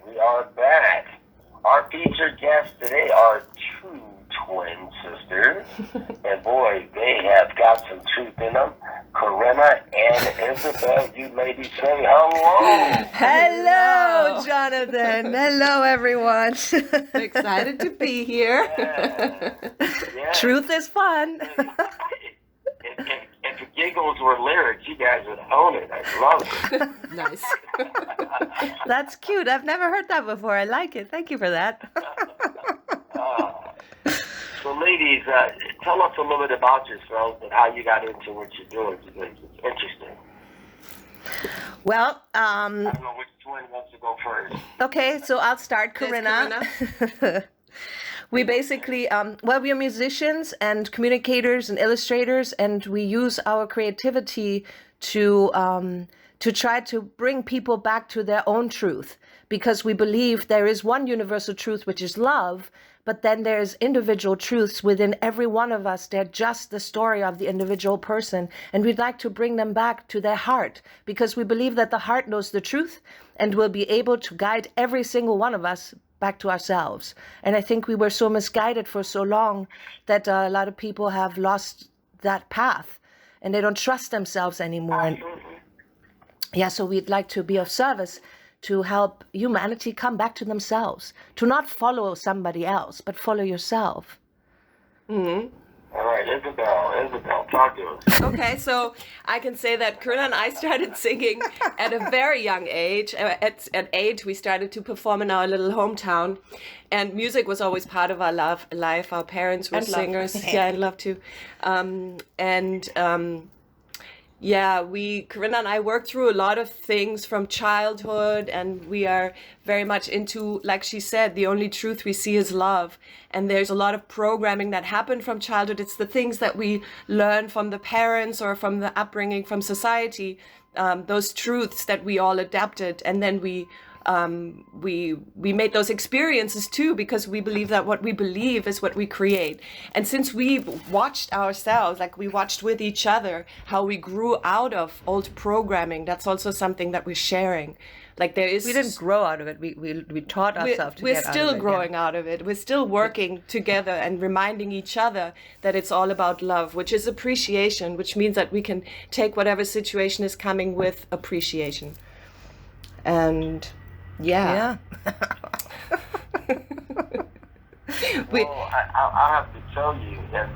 We are back. Our featured guests today are two twin sisters. And boy, they have got some truth in them. Corinna and Isabelle, you ladies say hello. Hello, Jonathan. Hello, everyone. Excited to be here. Yeah. Truth is fun. If the giggles were lyrics, you guys would own it. I love it. Nice. That's cute. I've never heard that before. I like it. Thank you for that. So, ladies, tell us a little bit about yourselves and how you got into what you're doing. It's interesting. Well, I don't know which twin wants to go first. okay, so I'll start, Yes, Corinna. We basically, we are musicians and communicators and illustrators, and we use our creativity to try to bring people back to their own truth, because we believe there is one universal truth, which is love, but then there's individual truths within every one of us. They're just the story of the individual person, and we'd like to bring them back to their heart, because we believe that the heart knows the truth and will be able to guide every single one of us back to ourselves. And I think we were so misguided for so long that a lot of people have lost that path and they don't trust themselves anymore. And yeah, so we'd like to be of service to help humanity come back to themselves, to not follow somebody else, but follow yourself. Mm-hmm. All right, Isabelle, talk to us. Okay, so I can say that Corinna and I started singing at a very young age. At 8, we started to perform in our little hometown, and music was always part of our life. Our parents were singers. Yeah, I love to. Corinna and I worked through a lot of things from childhood, and we are very much into, like she said, the only truth we see is love. And there's a lot of programming that happened from childhood. It's the things that we learn from the parents or from the upbringing from society, those truths that we all adapted, and then we made those experiences too, because we believe that what we believe is what we create. And since we watched ourselves, like we watched with each other how we grew out of old programming, that's also something that we're sharing. Like we didn't grow out of it. We taught ourselves to get out of it. We're still growing out of it. We're still working together and reminding each other that it's all about love, which is appreciation, which means that we can take whatever situation is coming with appreciation. And yeah. Well, I have to tell you that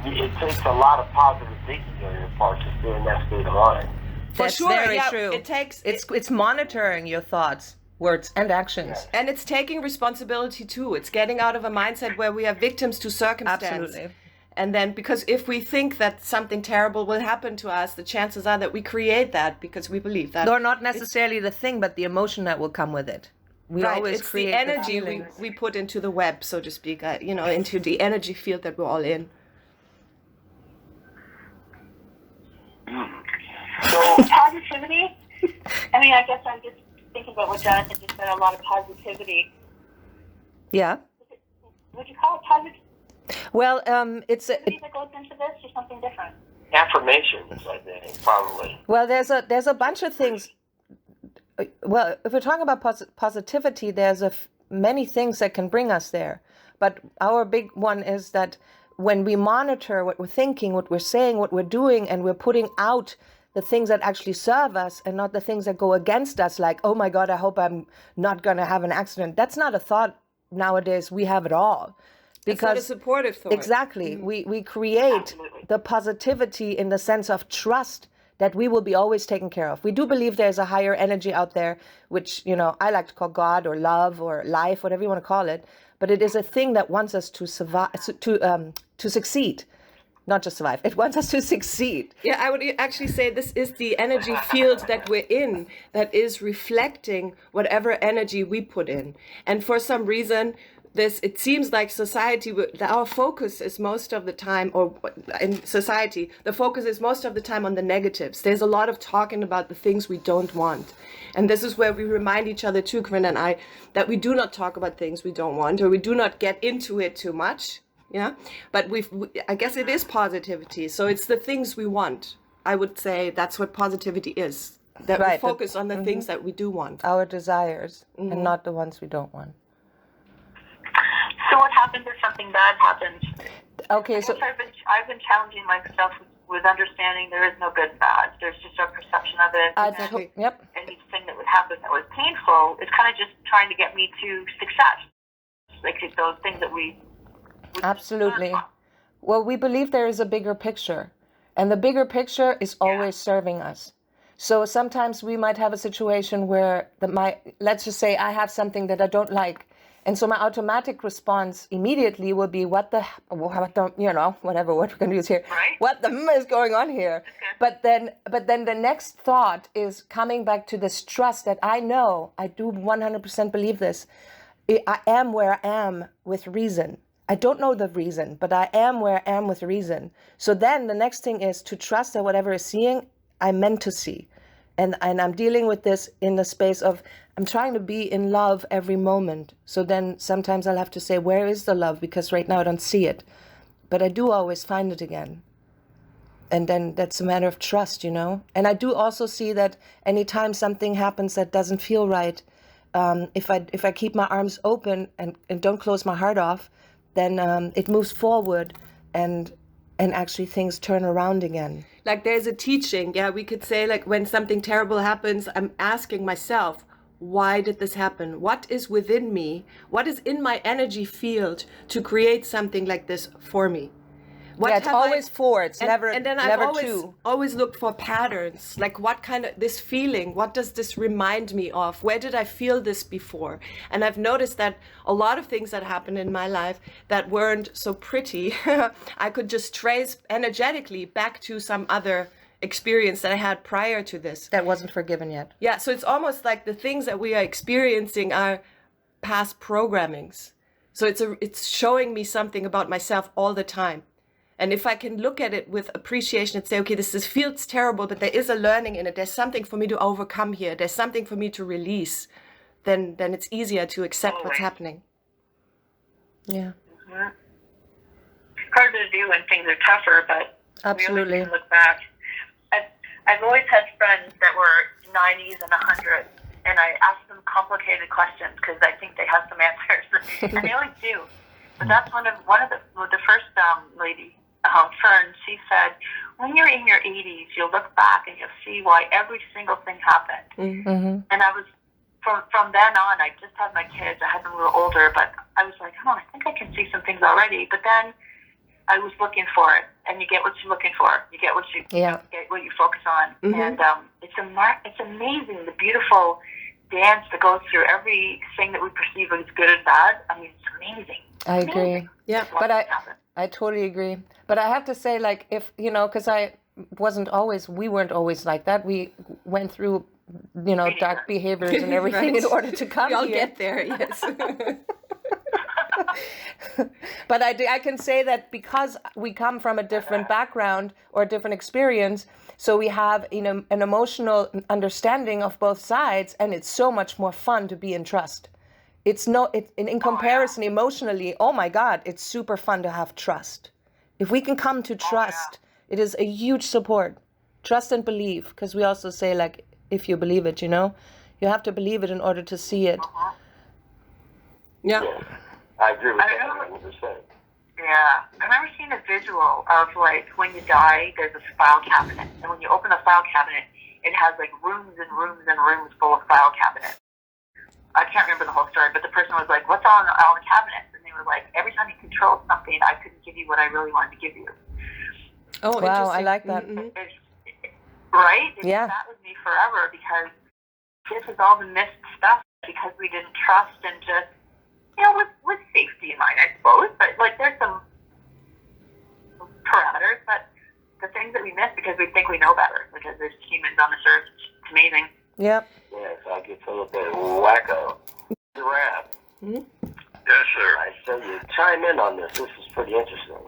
it takes a lot of positive thinking on your part to stay in that state of mind. That's sure, very yeah, true. It's monitoring your thoughts, words, and actions. And it's taking responsibility too. It's getting out of a mindset where we are victims to circumstance. Absolutely. And then, because if we think that something terrible will happen to us, the chances are that we create that because we believe that. Or not necessarily the thing, but the emotion that will come with it. We always it's create the energy we put into the web, so to speak, into the energy field that we're all in. So positivity, I guess I'm just thinking about what Jonathan just said, a lot of positivity. Yeah. Would you call it positive? Well, it's that goes into this or something different? Affirmations, I think, probably. Well, there's a bunch of things. Well, if we're talking about positivity, there's many things that can bring us there. But our big one is that when we monitor what we're thinking, what we're saying, what we're doing, and we're putting out the things that actually serve us and not the things that go against us, like, oh my God, I hope I'm not going to have an accident. That's not a thought nowadays. We have it all. Because it's not a supportive thought. Exactly. Mm-hmm. We create the positivity in the sense of trust that we will be always taken care of. We do believe there's a higher energy out there, which, I like to call God or love or life, whatever you want to call it. But it is a thing that wants us to survive, to succeed, not just survive. It wants us to succeed. Yeah, I would actually say this is the energy field that we're in that is reflecting whatever energy we put in. And for some reason, it seems like society, our focus is most of the time, or in society, the focus is most of the time on the negatives. There's a lot of talking about the things we don't want. And this is where we remind each other too, Corinna and I, that we do not talk about things we don't want, or we do not get into it too much. Yeah, but I guess it is positivity. So it's the things we want. I would say that's what positivity is. That we Right, focus on the things that we do want. our desires, and not the ones we don't want. So what happens if something bad happens? Okay, so I've been challenging myself with understanding there is no good and bad. There's just our perception of it. Exactly. Yep. Anything that would happen that was painful is kind of just trying to get me to success. Like those things that we Absolutely. Well, we believe there is a bigger picture, and the bigger picture is always serving us. So sometimes we might have a situation where let's just say I have something that I don't like, and so my automatic response immediately will be, whatever word we're going to use here. Right. What the is going on here? But then the next thought is coming back to this trust that I know, I do 100% believe this. I am where I am with reason. I don't know the reason, but I am where I am with reason. So then the next thing is to trust that whatever is seeing, I'm meant to see. And I'm dealing with this in the space of, I'm trying to be in love every moment. So then sometimes I'll have to say, where is the love? Because right now I don't see it. But I do always find it again. And then that's a matter of trust, And I do also see that anytime something happens that doesn't feel right, if I keep my arms open and don't close my heart off, then it moves forward and actually things turn around again. Like there's a teaching, we could say, like, when something terrible happens, I'm asking myself, why did this happen? What is within me? What is in my energy field to create something like this for me? It's always four. It's never and then never I've always looked for patterns. Like, what kind of this feeling? What does this remind me of? Where did I feel this before? And I've noticed that a lot of things that happened in my life that weren't so pretty, I could just trace energetically back to some other experience that I had prior to this. That wasn't forgiven yet. Yeah, so it's almost like the things that we are experiencing are past programmings. So it's showing me something about myself all the time. And if I can look at it with appreciation and say, okay, feels terrible, but there is a learning in it. There's something for me to overcome here. There's something for me to release. Then it's easier to accept what's happening. Yeah. Mm-hmm. Harder to do when things are tougher, but absolutely. We always can look back. I've always had friends that were 90s and 100s, and I ask them complicated questions because I think they have some answers, and they always do. But that's one of the first lady. Fern, she said, when you're in your 80s, you'll look back and you'll see why every single thing happened. Mm-hmm. And I was, from then on, I just had my kids. I had them a little older, but I was like, I think I can see some things already. But then I was looking for it, and you get what you're looking for. You get what you get what you focus on. Mm-hmm. And it's amazing, the beautiful dance that goes through everything that we perceive as good and bad. I mean, it's amazing. I agree. Yeah, but I totally agree. But I have to say, like, if, because we weren't always like that. We went through, dark behaviors and everything right. in order to come here. We all here. get there, yes. But I can say that because we come from a different background or a different experience, so we have an emotional understanding of both sides, and it's so much more fun to be in trust. It's in comparison emotionally, oh my God, it's super fun to have trust. If we can come to trust, it is a huge support. Trust and believe, because we also say, like, if you believe it, you have to believe it in order to see it. Yeah. I agree with that 100%. Yeah. I've never seen a visual of, like, when you die, there's a file cabinet. And when you open the file cabinet, it has, like, rooms and rooms and rooms full of file cabinets. I can't remember the whole story, but the person was like, what's all in the cabinets? And they were like, every time you controlled something, I couldn't give you what I really wanted to give you. Oh, wow, I like that. Mm-hmm. Right? Yeah. That with me forever, because this is all the missed stuff because we didn't trust and just, with safety in mind, I suppose. But, like, there's some parameters, but the things that we miss because we think we know better, because there's humans on this earth. It's amazing. Yep. Yes, I get a little bit wacko. Giraffe. Mm-hmm. Yes, sir. I say you chime in on this. This is pretty interesting.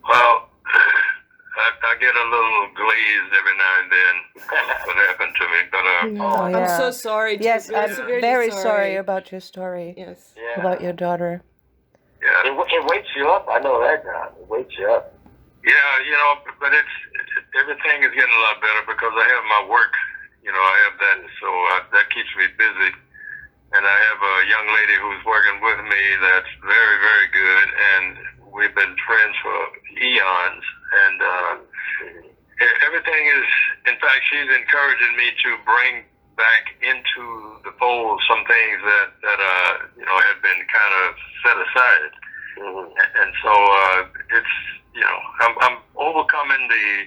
Well, I get a little glazed every now and then what happened to me, but yeah. I'm so sorry. Yes, I'm severely very sorry about your story. Yes. Yeah. About your daughter. yeah, It wakes you up. I know that, John. It wakes you up. yeah, but it's everything is getting a lot better because I have my work. I have that, so that keeps me busy. And I have a young lady who's working with me that's very, very good, and we've been friends for eons. And everything is, in fact, she's encouraging me to bring back into the fold some things that had been kind of set aside. And so it's, I'm overcoming the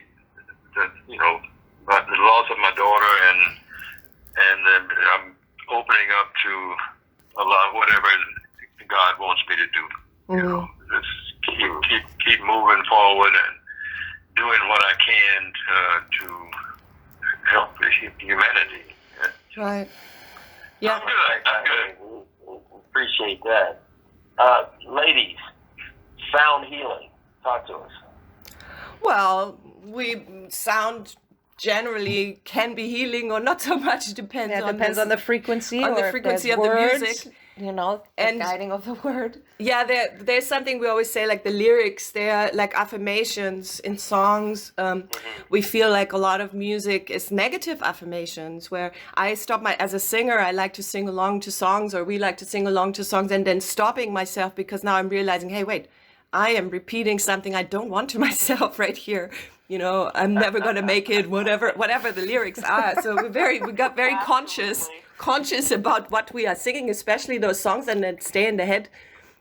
loss of my daughter, and I'm opening up to a lot, whatever God wants me to do. Just keep moving forward and doing what I can to help humanity. Right. Yeah. I'm good. Appreciate that. Ladies, sound healing. Talk to us. Well, sound generally can be healing or not so much. It depends on the frequency, of the music. And guiding of the word. Yeah, there's something we always say, like the lyrics, they're like affirmations in songs. We feel like a lot of music is negative affirmations, where as a singer, I like to sing along to songs, or we like to sing along to songs, and then stopping myself because now I'm realizing, hey, wait, I am repeating something I don't want to myself right here. I'm never going to make it, whatever the lyrics are. So we got very conscious about what we are singing, especially those songs, and then stay in the head.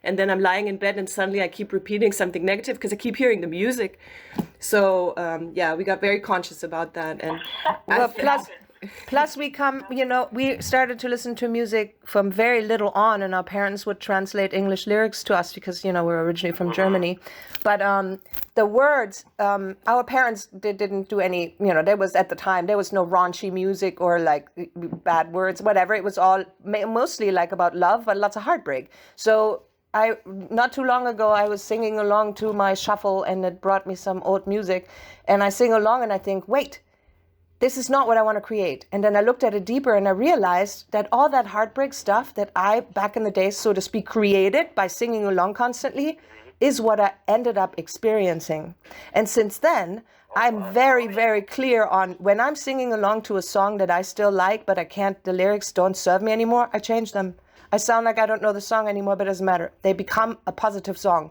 And then I'm lying in bed and suddenly I keep repeating something negative because I keep hearing the music. So, we got very conscious about that. And plus we started to listen to music from very little on, and our parents would translate English lyrics to us because, we're originally from Germany. But the words, our parents didn't do any, at the time, there was no raunchy music or like bad words, whatever. It was all mostly like about love, but lots of heartbreak. So not too long ago, I was singing along to my shuffle, and it brought me some old music, and I sing along and I think, wait, this is not what I want to create. And then I looked at it deeper and I realized that all that heartbreak stuff that I, back in the day, so to speak, created by singing along constantly is what I ended up experiencing. And since then, I'm very, very clear on when I'm singing along to a song that I still like, but the lyrics don't serve me anymore, I change them. I sound like I don't know the song anymore, but it doesn't matter. They become a positive song.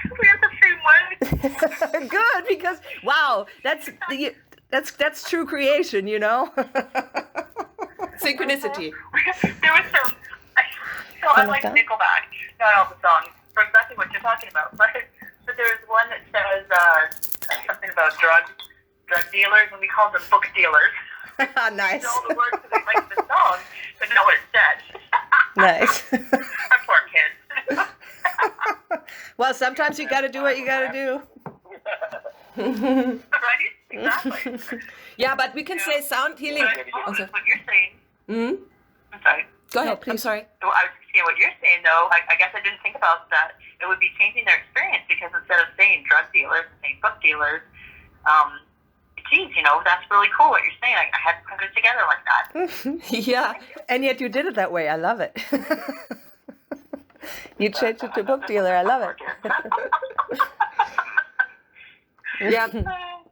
We have the same one. Good, because, wow, that's true creation, Synchronicity. There was some. So I like Nickelback, not all the songs, for exactly what you're talking about. But there's one that says something about drug dealers, and we call them book dealers. Nice. All the words that they like the song, but know what it said. Nice. Our poor kids. Well, sometimes you got to do what you got to do. Right? Exactly. Yeah, but we can say sound healing. What you're saying. Mm-hmm. I'm sorry. Go ahead. please. I'm sorry. So I was saying what you're saying, though. I guess I didn't think about that. It would be changing their experience, because instead of saying drug dealers, saying book dealers, geez, that's really cool what you're saying. I hadn't put it together like that. Yeah. And yet you did it that way. I love it. You changed it to book dealer. I love it. Yeah.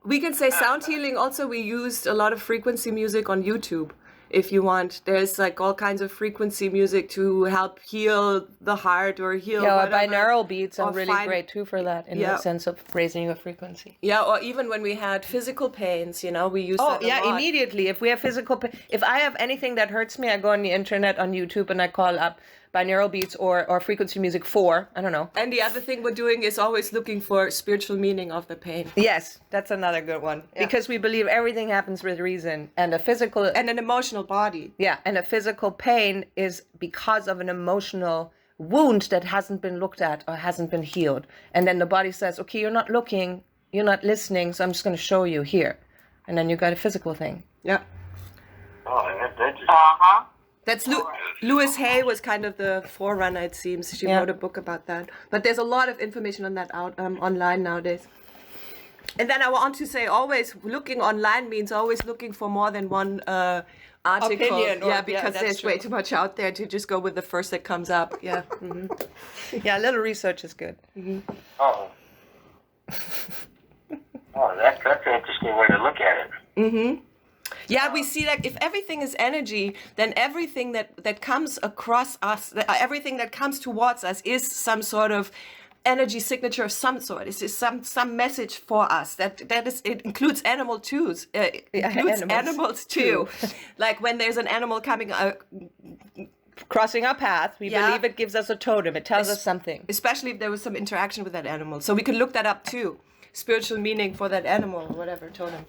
We can say sound healing. Also, we used a lot of frequency music on YouTube. If you want, there's like all kinds of frequency music to help heal the heart or heal. Yeah, binaural beats are really great too for that, in the sense of raising your frequency. Yeah, or even when we had physical pains, we use that a lot. Immediately. If we have physical pain, if I have anything that hurts me, I go on the internet on YouTube and I call up binaural beats or frequency music for, I don't know. And the other thing we're doing is always looking for spiritual meaning of the pain. Yes, that's another good one. Yeah. Because we believe everything happens with reason, and a physical... And an emotional body. Yeah, and a physical pain is because of an emotional wound that hasn't been looked at or hasn't been healed. And then the body says, okay, you're not looking, you're not listening, so I'm just going to show you here. And then you got a physical thing. Yeah. Oh, that's interesting. Uh-huh. That's Louise Hay was kind of the forerunner, it seems. She wrote a book about that. But there's a lot of information on that out online nowadays. And then I want to say, always looking online means always looking for more than one article. Opinion. Because there's way too much out there to just go with the first that comes up. Yeah. Mm-hmm. Yeah, a little research is good. Mm-hmm. Oh. Oh, that's an interesting way to look at it. Mm-hmm. Yeah, we see that if everything is energy, then everything that comes across us, everything that comes towards us is some sort of energy signature of some sort. It's just some message for us. That is, it includes animals too. Animals too. Like when there's an animal coming crossing our path, we believe it gives us a totem. It tells us something. Especially if there was some interaction with that animal. So we can look that up too. Spiritual meaning for that animal, or whatever, totem.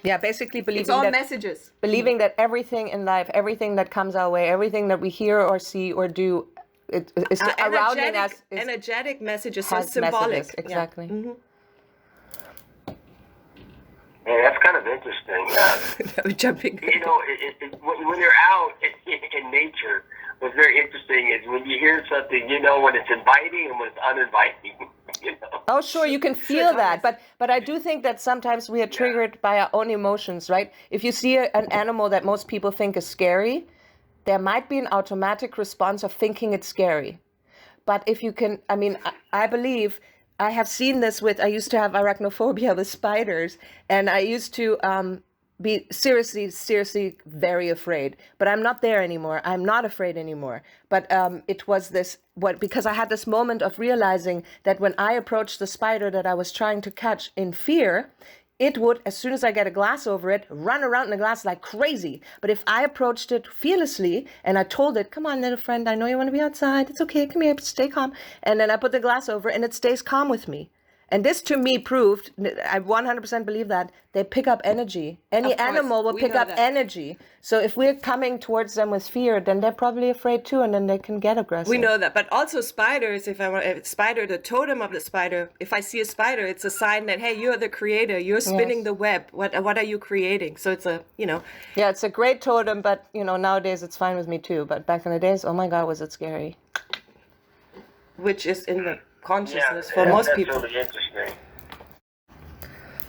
Yeah, basically believing it's all messages. Believing that everything in life, everything that comes our way, everything that we hear or see or do, is surrounding us. Energetic messages, so symbolic. Messages, exactly. Yeah. Mm-hmm. Yeah, that's kind of interesting. We're jumping. You know, when you're out in nature, what's very interesting is when you hear something, you know when it's inviting and when it's uninviting. You know? Oh, sure, you can feel that, but I do think that sometimes we are triggered by our own emotions, right? If you see an animal that most people think is scary, there might be an automatic response of thinking it's scary. But if you can, I mean, I believe I have seen this I used to have arachnophobia with spiders, and I used to be seriously very afraid. But I'm not there anymore. I'm not afraid anymore. But it was because I had this moment of realizing that when I approached the spider that I was trying to catch in fear, it would, as soon as I get a glass over it, run around in the glass like crazy. But if I approached it fearlessly and I told it, come on, little friend, I know you want to be outside. It's okay. Come here, stay calm. And then I put the glass over and it stays calm with me. And this to me proved, I 100% believe that, they pick up energy. Any animal will pick up energy. So if we're coming towards them with fear, then they're probably afraid too, and then they can get aggressive. We know that. But also spiders, if the totem of the spider, if I see a spider, it's a sign that, hey, you're the creator. You're spinning the web. What are you creating? So it's Yeah, it's a great totem, but, nowadays it's fine with me too. But back in the days, oh my God, was it scary. Which is in the consciousness for most people. That's really interesting.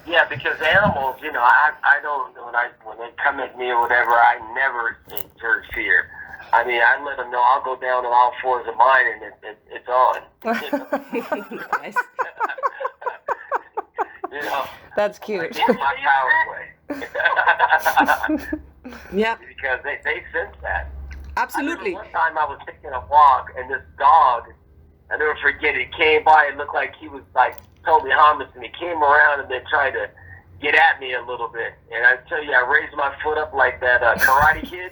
Yeah, because animals, I don't, when they come at me or whatever, I never exert fear. I mean, I let them know I'll go down on all fours of mine and it's on. Nice. That's cute. That's my power play. Yeah. Because they sense that. Absolutely. One time I was taking a walk and this dog, I never forget it, came by and looked like he was like totally harmless, and he came around and then tried to get at me a little bit. And I tell you, I raised my foot up like that Karate Kid.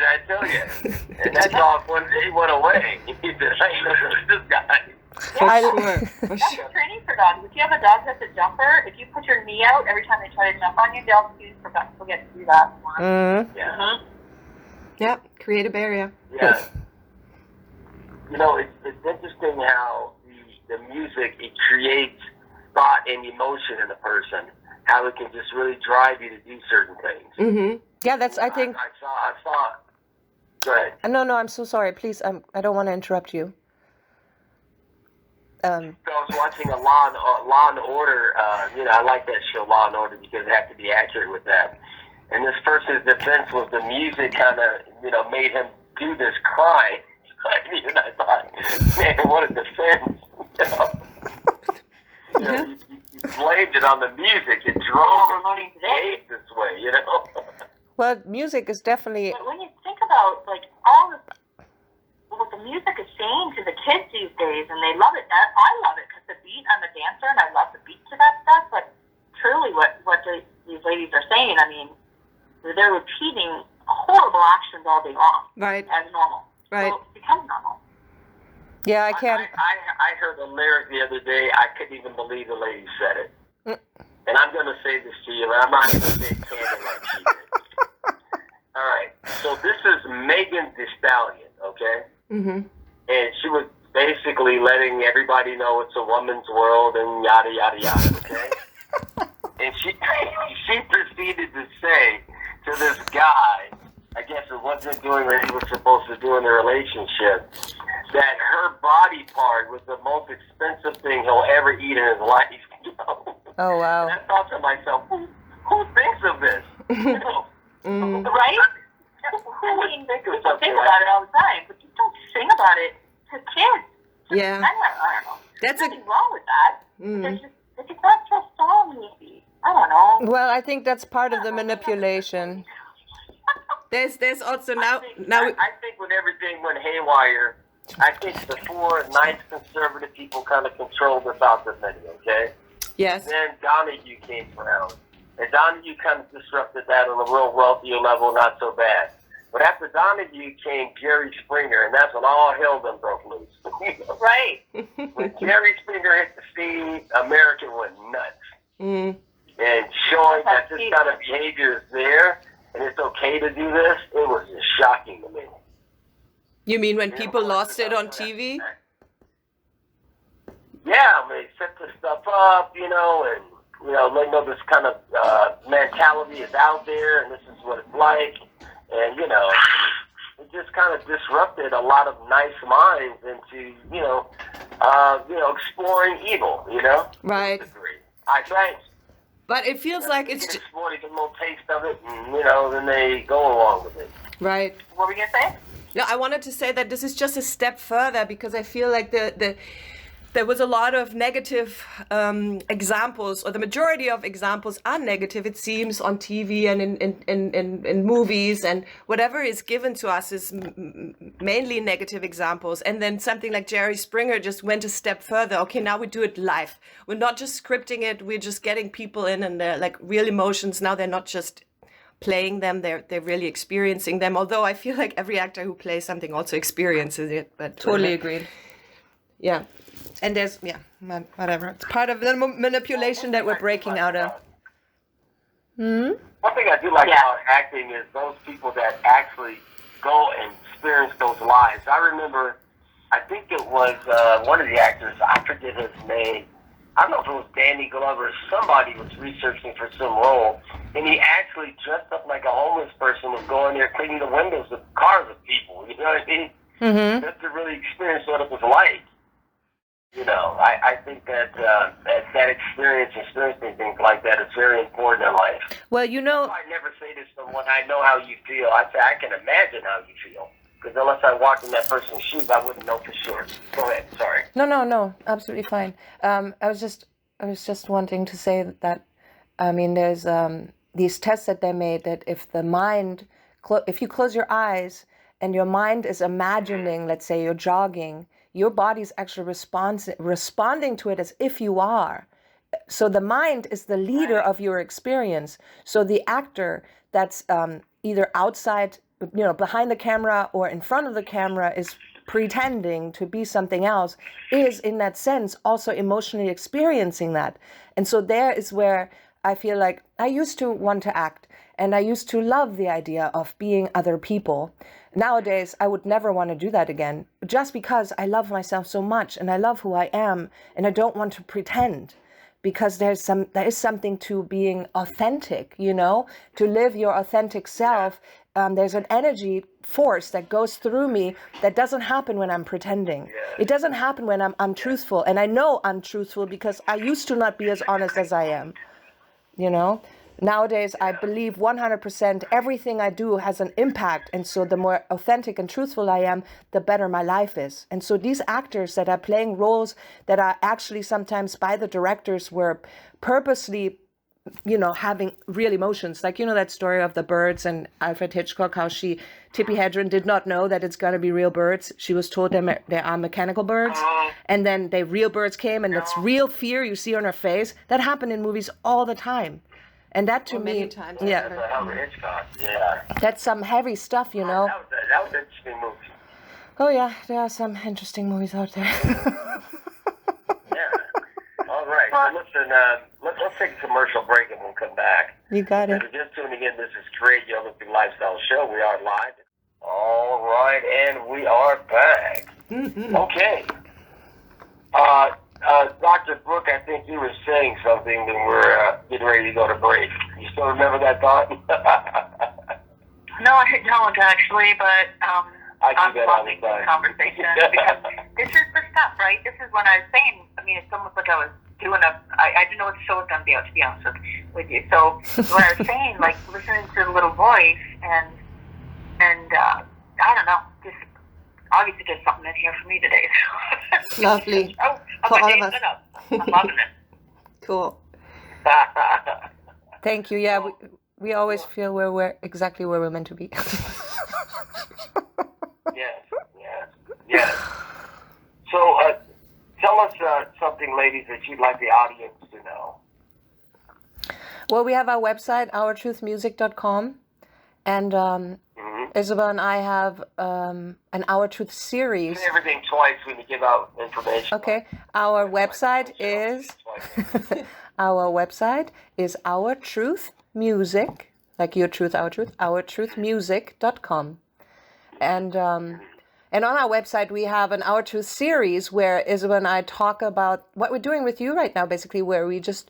I tell you. And that dog one day went away. He said, I ain't looking at this guy. For sure. Training for dogs. If you have a dog that's a jumper, if you put your knee out every time they try to jump on you, they'll forget to do that. Mm-hmm. Yeah. Mm-hmm. Yep. Create a barrier. Yeah. It's interesting how the music, it creates thought and emotion in a person. How it can just really drive you to do certain things. Mm-hmm. Yeah, that's, I think. I saw. Go ahead. No, I'm so sorry. Please, I don't want to interrupt you. So I was watching a Law and Order. I like that show, Law and Order, because it had to be accurate with that. And this person's defense was the music kind of, made him do this crime. And I thought, man, what a defense. You blamed it on the music. It drove him to behave this way, Well, music is definitely. But when you think about, all what the music is saying to the kids these days, and they love it. I love it because the beat, I'm a dancer, and I love the beat to that stuff. But truly, what these ladies are saying, I mean, they're repeating horrible actions all day long. Right. As normal. Right. So it becomes normal. Yeah, I can't. I heard a lyric the other day. I couldn't even believe the lady said it. And I'm going to say this to you, and I'm not going to say it candid like she did. All right. So this is Megan Thee Stallion, okay? Mm-hmm. And she was basically letting everybody know it's a woman's world and yada, yada, yada, okay? And she proceeded to say to this guy, I guess it wasn't doing what he was supposed to do in the relationship, that her body part was the most expensive thing he'll ever eat in his life. Oh, wow. And I thought to myself, who thinks of this? Right? I mean, people think about it all the time, but you don't sing about it to kids. Yeah. I don't know. That's There's nothing wrong with that. Mm. It's not just all maybe. I don't know. Well, I think that's part of the manipulation. There's also I think when everything went haywire, I think before nice conservative people kind of controlled us out the menu, okay? yes. Then Donahue came around. And Donahue kind of disrupted that on a real wealthier level, not so bad. But after Donahue came Jerry Springer, and that's when all hell done broke loose. Right. When Jerry Springer hit the scene, America went nuts. Mm. And showing that this kind of behavior is there, and it's okay to do this, it was just shocking to me. You mean when people lost it on TV? Yeah, I mean, set this stuff up, and let know this kind of mentality is out there, and this is what it's like, and it just kind of disrupted a lot of nice minds into exploring evil, Right. I think. But it feels like it's explore, they get a little taste of it, and then they go along with it. right. What were you gonna say? No, I wanted to say that this is just a step further because I feel like there was a lot of negative examples, or the majority of examples are negative, it seems, on TV and in movies, and whatever is given to us is mainly negative examples. And then something like Jerry Springer just went a step further. Okay, now we do it live. We're not just scripting it, we're just getting people in and they're like real emotions. Now they're not just playing them, they're really experiencing them. Although I feel like every actor who plays something also experiences it. But Totally agreed. yeah. And there's, whatever. It's part of the manipulation that we're breaking out of. One thing I do like about acting is those people that actually go and experience those lives. I remember, I think it was one of the actors, I forget his name. I don't know if it was Danny Glover, somebody was researching for some role, and he actually dressed up like a homeless person, was going there cleaning the windows of cars of people, you know what I mean? Mm-hmm. Just to really experience what it was like. I think that that experience, experiencing things like that is very important in life. Well, I never say this to someone, I know how you feel. I say, I can imagine how you feel. Because unless I walked in that person's shoes, I wouldn't know for sure. Go ahead, sorry. No, absolutely fine. I was just wanting to say that, I mean, there's these tests that they made that if the mind, if you close your eyes and your mind is imagining, let's say you're jogging, your body's actually responding to it as if you are. So the mind is the leader of your experience. So the actor that's either outside, behind the camera or in front of the camera is pretending to be something else, is in that sense also emotionally experiencing that. And so there is where I feel like I used to want to act and I used to love the idea of being other people. Nowadays, I would never want to do that again, just because I love myself so much and I love who I am and I don't want to pretend, because there is something to being authentic, to live your authentic self. There's an energy force that goes through me that doesn't happen when I'm pretending. It doesn't happen when I'm truthful. And I know I'm truthful because I used to not be as honest as I am, Nowadays, I believe 100% everything I do has an impact. And so the more authentic and truthful I am, the better my life is. And so these actors that are playing roles that are actually sometimes by the directors were purposely, having real emotions. Like, that story of the birds and Alfred Hitchcock, how Tippi Hedren did not know that it's going to be real birds. She was told they are mechanical birds. And then real birds came, and that's real fear you see on her face. That happened in movies all the time. And that to me, times, That's Hitchcock, that's some heavy stuff, That was an interesting movie. Oh yeah, there are some interesting movies out there. All right. So listen, let's take a commercial break and we'll come back. You got it. If you're just tuning in, this is Great Young Living Lifestyle Show. We are live. All right, and we are back. Mm-hmm. Okay. Dr. Brooke, I think you were saying something when we're getting ready to go to break. You still remember that thought? No, I don't actually, but I'm loving this conversation because this is the stuff, right? This is when I was saying, it's almost like I was doing I didn't know what the show was going to be about, to be honest with you. So when I was saying, like, listening to the little voice and I don't know, just obviously there's something in here for me today. Lovely. Oh, For all of my us. day's up. I'm loving it. Cool. Thank you. Yeah, we always feel we're exactly where we're meant to be. Yes. So, tell us something, ladies, that you'd like the audience to know. Well, we have our website, ourtruthmusic.com, and Isabel and I have an Our Truth series. Say everything twice when you give out information. Okay, our website is Our Truth Music, like your truth, our truth, ourtruthmusic.com, and on our website we have an Our Truth series where Isabel and I talk about what we're doing with you right now, basically, where we just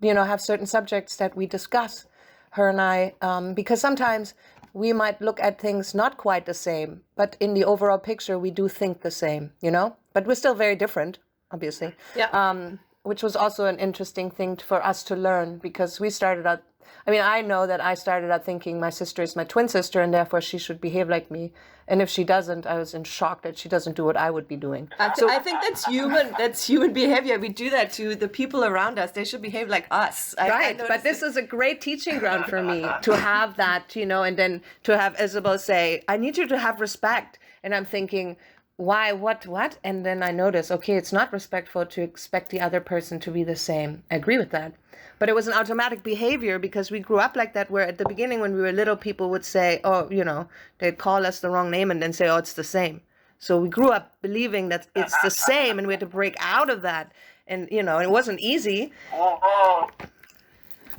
have certain subjects that we discuss, her and I, because sometimes we might look at things not quite the same, but in the overall picture, we do think the same, but we're still very different, obviously. Yeah. Which was also an interesting thing for us to learn, because we started out, I know that I started out thinking my sister is my twin sister and therefore she should behave like me. And if she doesn't, I was in shock that she doesn't do what I would be doing. I think that's human. That's human behavior. We do that to the people around us. They should behave like us. Right, but this is a great teaching ground for me to have that, and then to have Isabel say, I need you to have respect. And I'm thinking, why, what? And then I notice, okay, it's not respectful to expect the other person to be the same. I agree with that. But it was an automatic behavior because we grew up like that, where at the beginning when we were little, people would say, oh, they'd call us the wrong name and then say, oh, it's the same. So we grew up believing that it's the same and we had to break out of that. And, it wasn't easy.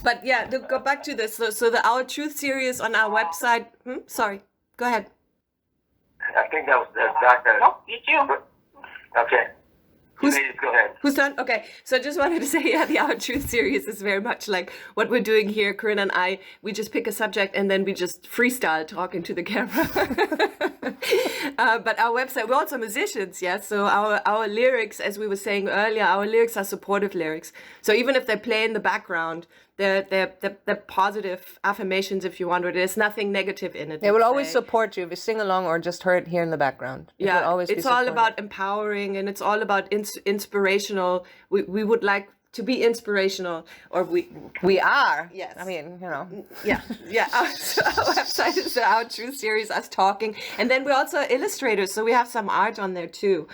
But yeah, to go back to this. So the Our Truth series on our website. Sorry, go ahead. I think that was Dr. Nope, you too. Okay. Go ahead. Who's done? Okay, so I just wanted to say, the Our Truth series is very much like what we're doing here. Corinna and I, we just pick a subject and then we just freestyle talk into the camera. But our website, we're also musicians, yes? So our lyrics, as we were saying earlier, our lyrics are supportive lyrics. So even if they play in the background, they're positive affirmations, if you want, or there's nothing negative in it. They will always support you if you sing along or just hear it here in the background. Yeah, it's all about empowering, and it's all about inspirational. We would like to be inspirational, or we are. Yes. Yeah. So our website is the Our Truth series, us talking, and then we're also illustrators, so we have some art on there too.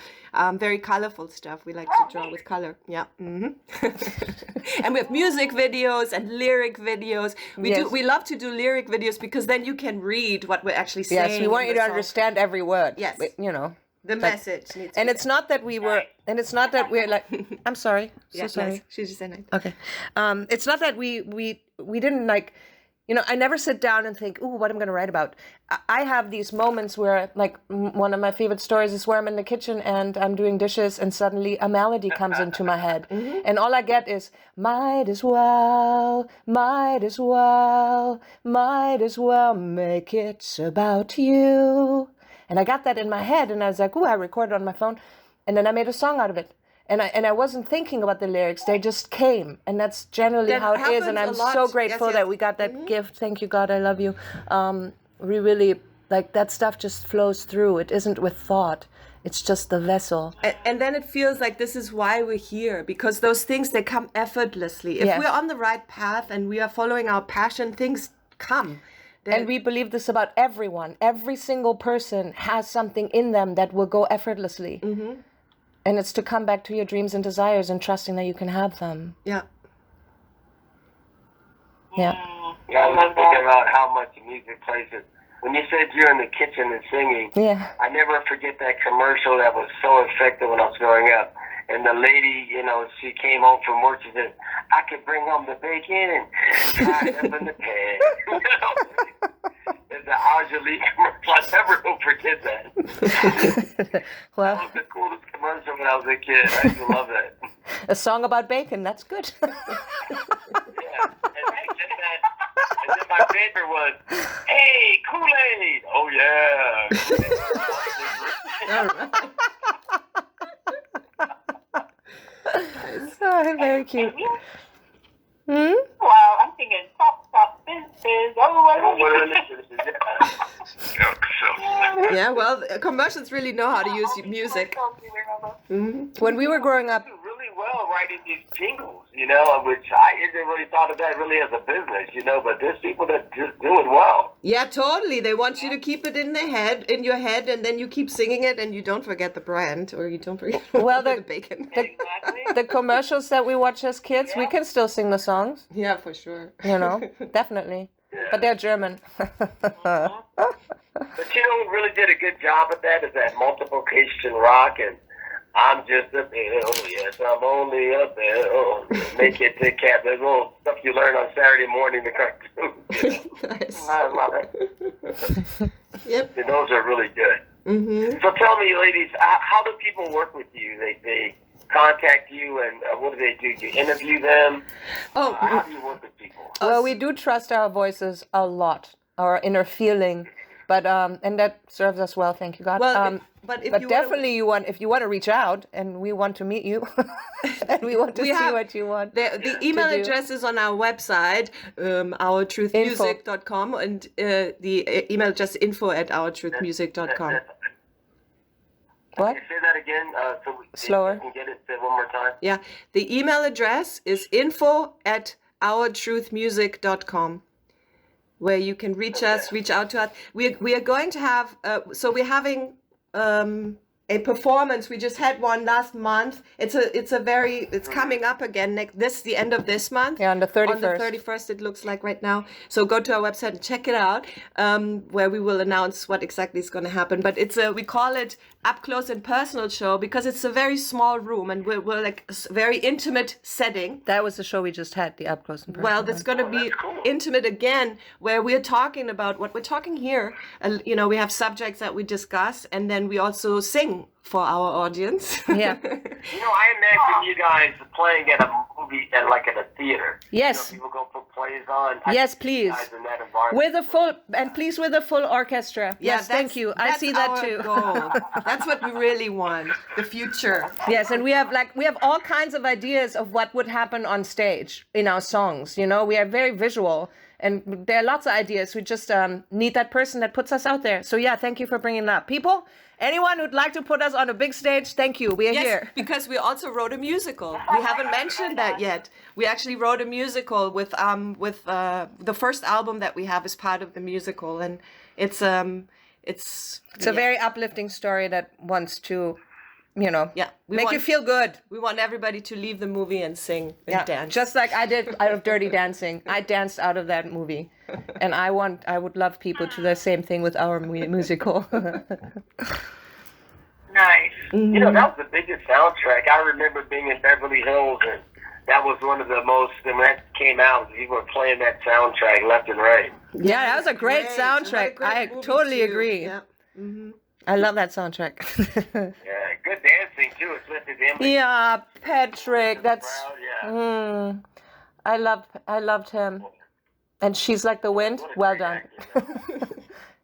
Very colorful stuff. We like to draw with color. Yeah. And we have music videos and lyric videos. We love to do lyric videos because then you can read what we're actually saying. Yes, we want you to understand every word. Yes. The message needs and it's not that we're like, I'm sorry. So sorry. Nice. She just said nice. Okay. It's not that we didn't like, I never sit down and think, ooh, what I'm going to write about. I have these moments where, like, one of my favorite stories is where I'm in the kitchen and I'm doing dishes and suddenly a melody comes into my head. And all I get is, might as well make it about you. And I got that in my head and I was like, ooh, I recorded on my phone. And then I made a song out of it. And I wasn't thinking about the lyrics. They just came. And that's generally how it is. And I'm so grateful that we got that gift. Thank you, God. I love you. We really, like, that stuff just flows through. It isn't with thought. It's just the vessel. And then it feels like this is why we're here. Because those things, they come effortlessly. If we're on the right path and we are following our passion, things come. And we believe this about everyone. Every single person has something in them that will go effortlessly. And it's to come back to your dreams and desires and trusting that you can have them. Yeah. I was thinking about how much music plays it. When you said you're in the kitchen and singing, I never forget that commercial that was so effective when I was growing up. And the lady, she came home from work, she said, I could bring home the bacon and fry it up in the pan. It's the Angelique commercial. I never will forget that. Well, that was the coolest commercial when I was a kid. I used to love that. A song about bacon, that's good. And then my favorite was, hey, Kool-Aid. Oh, yeah. All right. Oh, very cute. Wow, I'm thinking, stop, this is, Yeah, well, commercials really know how to use music. When we were growing up, do really well writing these jingles, you know, which I didn't really thought of that really as a business, you know, but there's people that just do it well. Yeah, totally. They want you to keep it in your head, and then you keep singing it, and you don't forget the brand, or you don't forget the bacon. Exactly. the commercials that we watch as kids, we can still sing the songs, Yeah, for sure. you know, definitely. But they're German. But you know who really did a good job at that is that multiplication rock, and I'm just up there, oh yes, I'm only up there, oh, make it to cap. There's little stuff you learn on Saturday morning, the cartoon. Nice. I love it. Yep. And those are really good. Mm-hmm. So tell me, ladies, how do people work with you? They contact you, and what do they do? You interview them? Oh, How do you work with people? Well, we do trust our voices a lot, our inner feeling, but and that serves us well. Thank you, God. well, but if you definitely, if you want to reach out, and we want to meet you, and we want to see what you want. The email address is on our website, ourtruthmusic.com, and the email address info@ourtruthmusic.com. What? Say that again, so we Slower. can get it one more time. Yeah, the email address is info@ourtruthmusic.com, where you can reach out to us. We are going to have so we're having a performance. We just had one last month. It's coming up again the end of this month. Yeah, on the 31st. On the 31st, it looks like right now. So go to our website and check it out, where we will announce what exactly is going to happen. But we call it Up Close and Personal Show because it's a very small room and we're like a very intimate setting. That was the show we just had, the Up Close and Personal. Well, that's going to be intimate again, where we're talking about what we're talking here. You know, we have subjects that we discuss, and then we also sing for our audience. Yeah. You know, I imagine you guys playing at a movie, like at a theater. Yes. You know, people go put plays on. Yes, please. Guys in that environment. With a full orchestra. Yeah, Yes, thank you. I see that too. Goal. That's what we really want. The future. Yes, and we have all kinds of ideas of what would happen on stage in our songs. You know, we are very visual, and there are lots of ideas. We just need that person that puts us out there. So yeah, thank you for bringing it up, people. Anyone who'd like to put us on a big stage, thank you. We are here. Because we also wrote a musical. We haven't mentioned that yet. We actually wrote a musical with the first album that we have is part of the musical, and it's a very uplifting story that wants to, you know, make you feel good. We want everybody to leave the movie and sing and dance. Just like I did out of Dirty Dancing. I danced out of that movie. And I would love people to do the same thing with our musical. Nice. You know, that was the biggest soundtrack. I remember being in Beverly Hills, and that was one of the most, when that came out, we were playing that soundtrack left and right. Yeah, that was a great soundtrack. I totally agree. Yeah. Mm-hmm. I love that soundtrack. Yeah, good dancing too, especially the image. Yeah, Patrick, that's... Crowd, I loved him. And She's Like the Wind. Well done.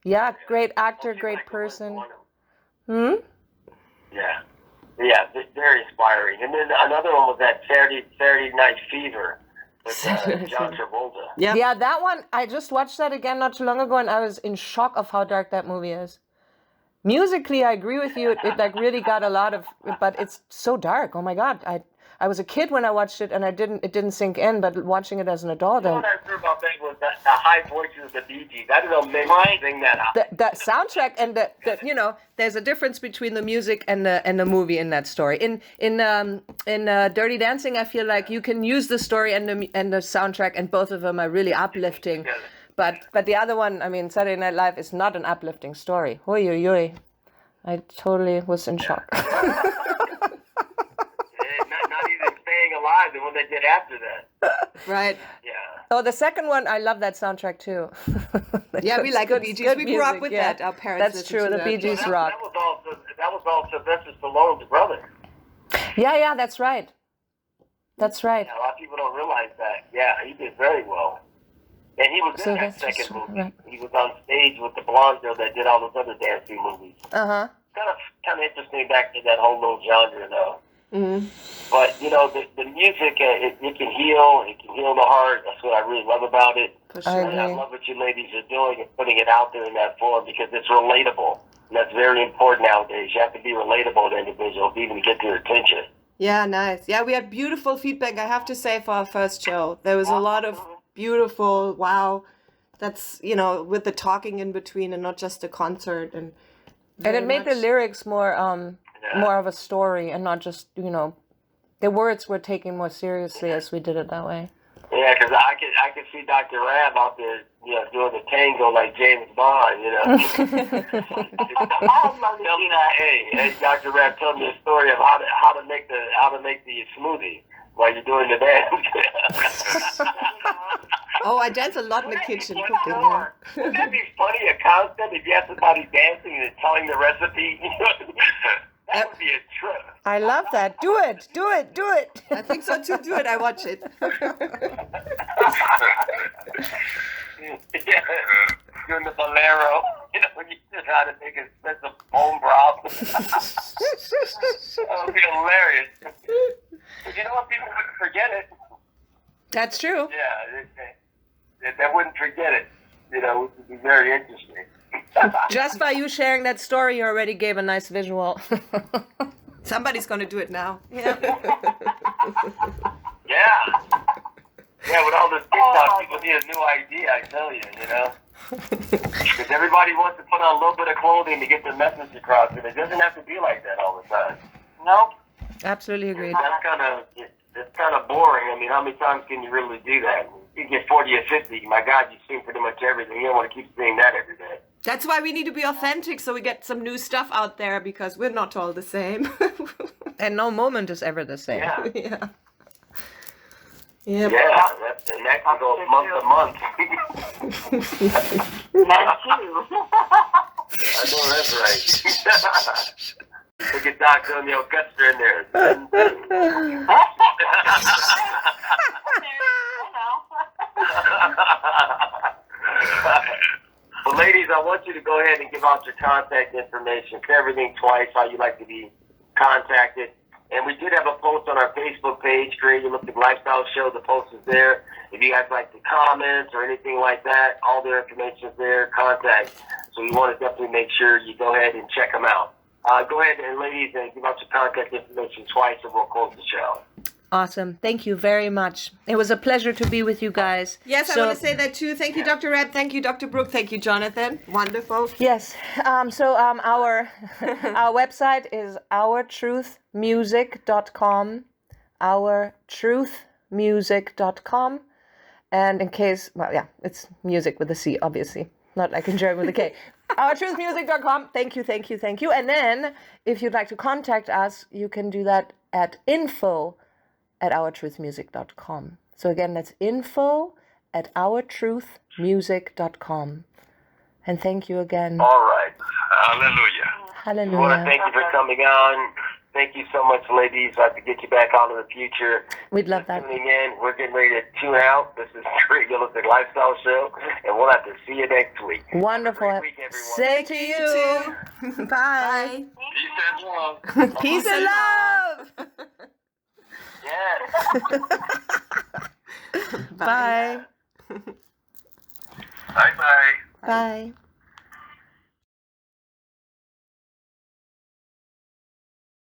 Yeah, great actor, great person. Yeah, very inspiring. And then another one was that Saturday Night Fever with John Travolta. Yeah, that one, I just watched that again not too long ago, and I was in shock of how dark that movie is. Musically, I agree with you. It like really got a lot of, but it's so dark. Oh my God, I was a kid when I watched it, and it didn't sink in. But watching it as an adult, You know what I heard about that was the high voices of the Bee Gees. I don't know, maybe sing that out. the soundtrack and the you know, there's a difference between the music and the movie in that story. In Dirty Dancing, I feel like you can use the story and the soundtrack, and both of them are really uplifting. But the other one, I mean, Saturday Night Live is not an uplifting story. Oy, oy, oy. I totally was in shock. Not even Staying Alive, the one they did after that. Right. Yeah. Oh, the second one, I love that soundtrack too. Yeah, we like the Bee Gees. We grew up with that. Our parents. That's true. The Bee Gees rock. That was all Sylvester Stallone's brother. Yeah, that's right. That's right. Yeah, a lot of people don't realize that. Yeah, he did very well. And he was in that second movie. Right. He was on stage with the blonde girl that did all those other dancing movies. Uh-huh. Kind of interesting back to that whole little genre, though. Mm-hmm. But, you know, the music, it can heal. It can heal the heart. That's what I really love about it. For sure. I And I agree. love what you ladies are doing and putting it out there in that form because it's relatable. And that's very important nowadays. You have to be relatable to individuals even to get their attention. Yeah, nice. Yeah, we had beautiful feedback, I have to say, for our first show. There was a lot of beautiful, wow, that's, you know, with the talking in between and not just a concert. And it made the lyrics more more of a story and not just, you know, the words were taken more seriously as we did it that way. Yeah, because I could see Dr. Rab out there, you know, doing the tango like James Bond, you know. Hey, Dr. Rab, tell me a story of how to make the smoothie while you're doing the dance. Oh, I dance a lot in the kitchen cooking. Yeah. Wouldn't that be funny, a concept, if you have somebody dancing and telling the recipe? That would be a trip. I love that. Do it. I think so too. Do it. I watch it. Yeah, doing the bolero, you know, when you just how to make expensive bone broth. That would be hilarious. But you know what? People wouldn't forget it. That's true. Yeah, they wouldn't forget it. You know, which would be very interesting. Just by you sharing that story, you already gave a nice visual. Somebody's going to do it now. Yeah. Yeah, with all this TikTok, people need a new idea, I tell you, you know? Because everybody wants to put on a little bit of clothing to get their message across, and it doesn't have to be like that all the time. Nope. Absolutely agreed. That's kind of boring. I mean, how many times can you really do that? You get 40 or 50, my God, you've seen pretty much everything. You don't want to keep seeing that every day. That's why we need to be authentic, so we get some new stuff out there, because we're not all the same. And no moment is ever the same. Yeah. Yeah. Yeah, and that can go month to month. That too. I know that's right. Look at Doc on the Augusta in there. Well, ladies, I want you to go ahead and give out your contact information. Say everything twice, how you like to be contacted. And we did have a post on our Facebook page, Create Your Lipstick Lifestyle Show. The post is there. If you guys like to comment or anything like that, all their information is there. Contact. So you want to definitely make sure you go ahead and check them out. Go ahead and, ladies, and give out your contact information twice, and we'll close the show. Awesome. Thank you very much. It was a pleasure to be with you guys. Yes, I want to say that too. Thank you, Dr. Reb. Thank you, Dr. Brooke. Thank you, Jonathan. Wonderful. Yes. Our website is ourtruthmusic.com. Ourtruthmusic.com. And in case, well, yeah, it's music with a C, obviously. Not like in German with a K. Ourtruthmusic.com. Thank you. And then, if you'd like to contact us, you can do that at info@ourtruthmusic.com. So again, that's info@ourtruthmusic.com. And thank you again. All right. Hallelujah. Hallelujah. I want to thank you for coming on. Thank you so much, ladies. I'd like to get you back on in the future. We'd love that. Tuning in. We're getting ready to tune out. This is the Create Your Lipstick Lifestyle Show, and we'll have to see you next week. Wonderful. Have a great week, everyone. Same to you. Bye. Peace and love. Peace and love. Yes. Bye. Bye-bye. Bye.